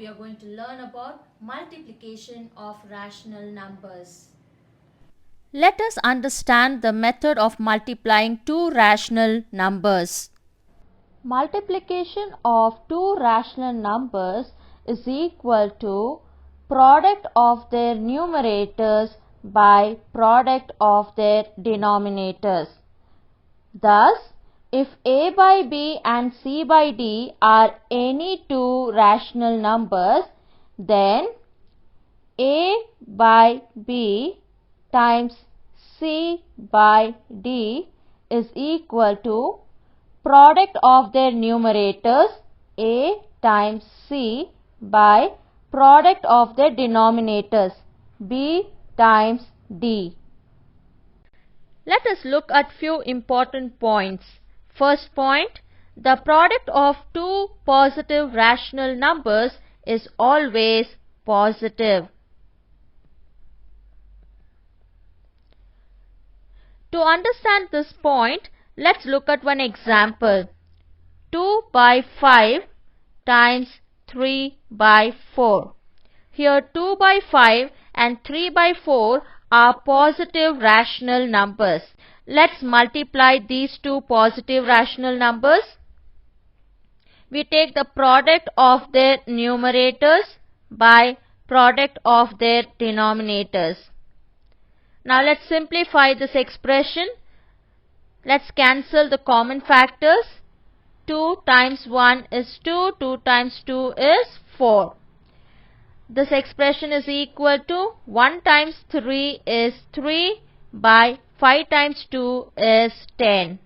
we are going to learn about multiplication of rational numbers. Let us understand the method of multiplying two rational numbers. Multiplication of two rational numbers is equal to product of their numerators by product of their denominators. Thus, if a by b and c by d are any two rational numbers, then a by b times c by d is equal to product of their numerators a times c by product of their denominators b times d. Let us look at few important points. First point, the product of two positive rational numbers is always positive. To understand this point, let's look at one example. 2 by 5 times 3 by 4. Here 2 by 5 and 3 by 4 are positive rational numbers. Let's multiply these two positive rational numbers. We take the product of their numerators by product of their denominators. Now let's simplify this expression. Let's cancel the common factors. 2 times 1 is 2, 2 times 2 is 4. This expression is equal to 1 times 3 is 3 by 5 times 2 is 10.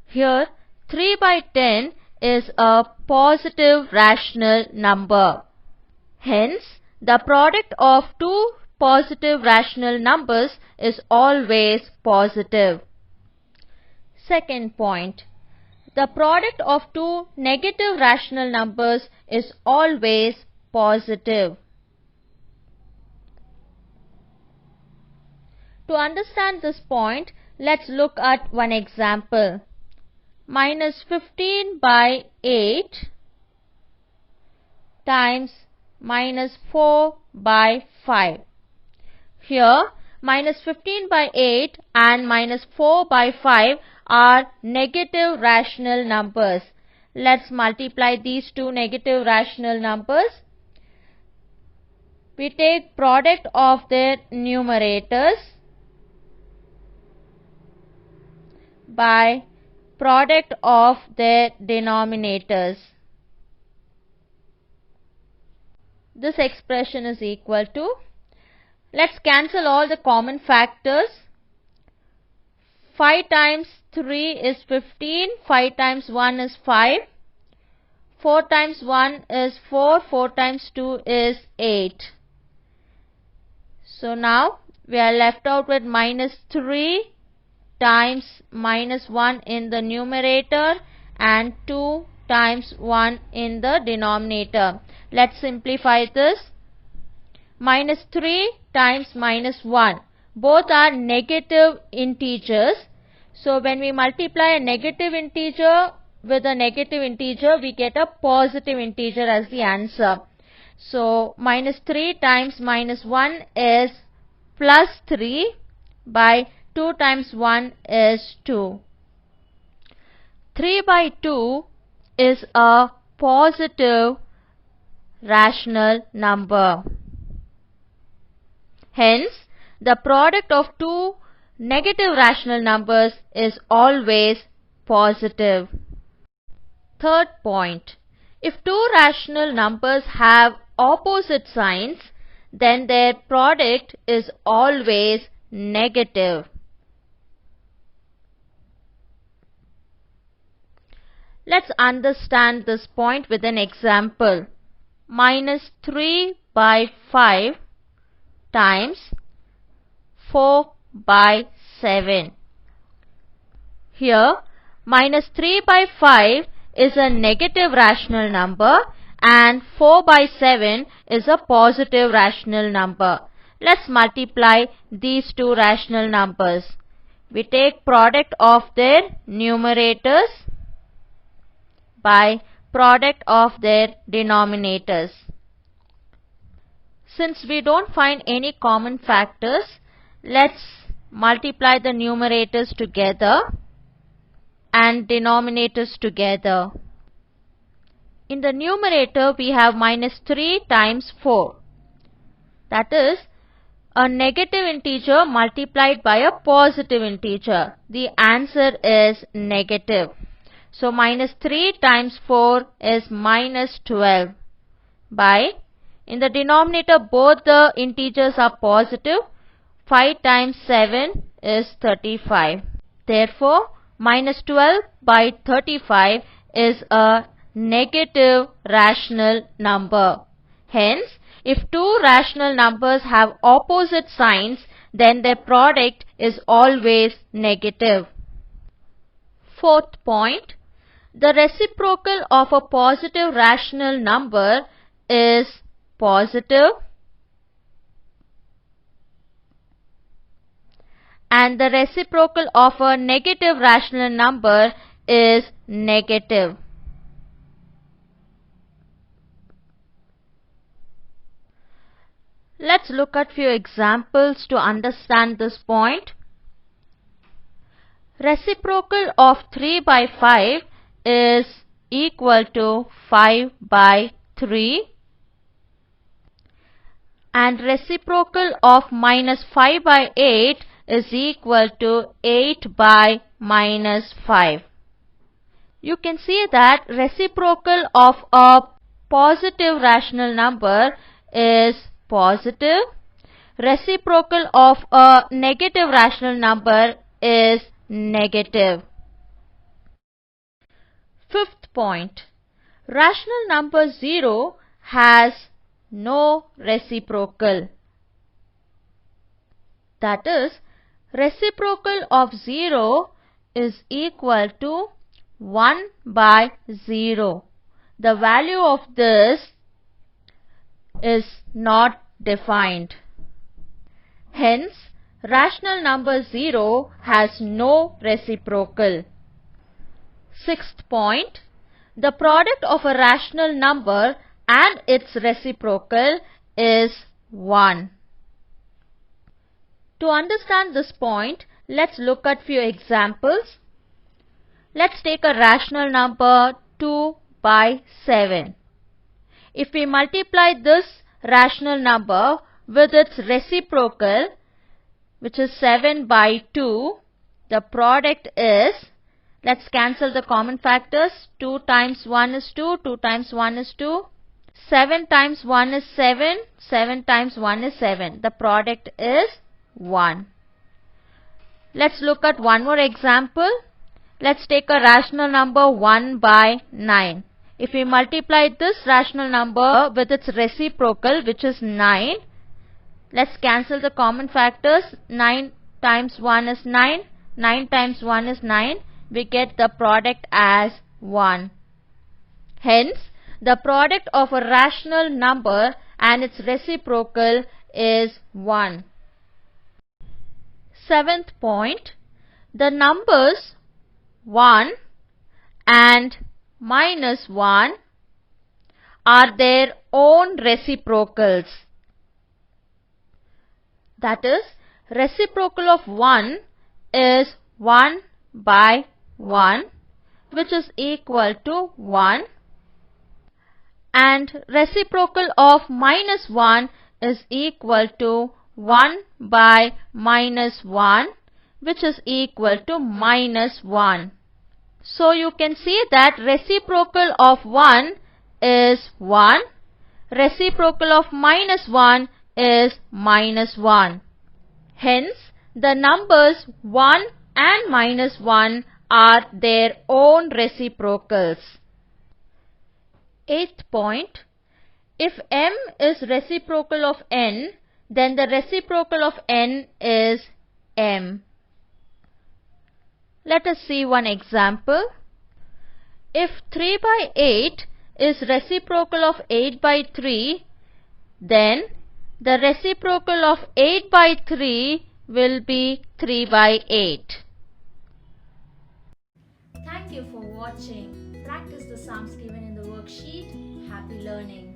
Here 3 by 10 is a positive rational number. Hence, the product of two positive rational numbers is always positive. Second point, the product of two negative rational numbers is always positive. To understand this point, let's look at one example. Minus 15 by 8 times minus 4 by 5. Here, minus 15 by 8 and minus 4 by 5 are negative rational numbers. Let's multiply these two negative rational numbers. We take product of their numerators by product of their denominators. This expression is equal to, let's cancel all the common factors. 5 times 3 is 15, 5 times 1 is 5, 4 times 1 is 4, 4 times 2 is 8. So now we are left out with minus 3 times minus 1 in the numerator and 2 times 1 in the denominator. Let's simplify this. Minus 3 times minus 1. Both are negative integers. So when we multiply a negative integer with a negative integer, we get a positive integer as the answer. So minus 3 times minus 1 is plus 3 by 2 times 1 is 2. 3 by 2 is a positive rational number. Hence, the product of two negative rational numbers is always positive. Third point, if two rational numbers have opposite signs, then their product is always negative. Let's understand this point with an example. Minus 3 by 5 times 4 by 7. Here, minus 3 by 5 is a negative rational number and 4 by 7 is a positive rational number. Let's multiply these two rational numbers. We take product of their numerators by product of their denominators. Since we don't find any common factors, let's multiply the numerators together and denominators together. In the numerator we have minus 3 times 4. That is a negative integer multiplied by a positive integer. The answer is negative. So minus 3 times 4 is minus 12 by, in the denominator both the integers are positive, 5 times 7 is 35. Therefore, minus 12 by 35 is a negative rational number. Hence, if two rational numbers have opposite signs, then their product is always negative. Fourth point, the reciprocal of a positive rational number is positive and the reciprocal of a negative rational number is negative. Let's look at few examples to understand this point. Reciprocal of 3 by 5 is equal to 5 by 3 and reciprocal of minus 5 by 8 is equal to 8 by minus 5. You can see that reciprocal of a positive rational number is positive. Reciprocal of a negative rational number is negative. Fifth point, rational number 0 has no reciprocal. That is, reciprocal of 0 is equal to 1 by 0. The value of this is not defined. Hence, rational number 0 has no reciprocal. Sixth point, the product of a rational number and its reciprocal is 1. To understand this point, let's look at few examples. Let's take a rational number 2 by 7. If we multiply this rational number with its reciprocal, which is 7 by 2, the product is, let's cancel the common factors. 2 times 1 is 2, 2 times 1 is 2, 7 times 1 is 7, 7 times 1 is 7. The product is 1. Let's look at one more example. Let's take a rational number 1 by 9. If we multiply this rational number with its reciprocal, which is 9, let's cancel the common factors. 9 times 1 is 9, 9 times 1 is 9. We get the product as 1. Hence, the product of a rational number and its reciprocal is 1. Seventh point, the numbers 1 and minus 1 are their own reciprocals. That is, reciprocal of 1 is 1 by 1, which is equal to 1, and reciprocal of minus 1 is equal to 1 by minus 1, which is equal to minus 1. So you can see that reciprocal of 1 is 1, reciprocal of minus 1 is minus 1. Hence, the numbers 1 and minus 1 are their own reciprocals. Eighth point, if m is reciprocal of n, then the reciprocal of n is m. Let us see one example. If 3 by 8 is reciprocal of 8 by 3, then the reciprocal of 8 by 3 will be 3 by 8. Thank you for watching. Practice the sums given in the worksheet. Happy learning.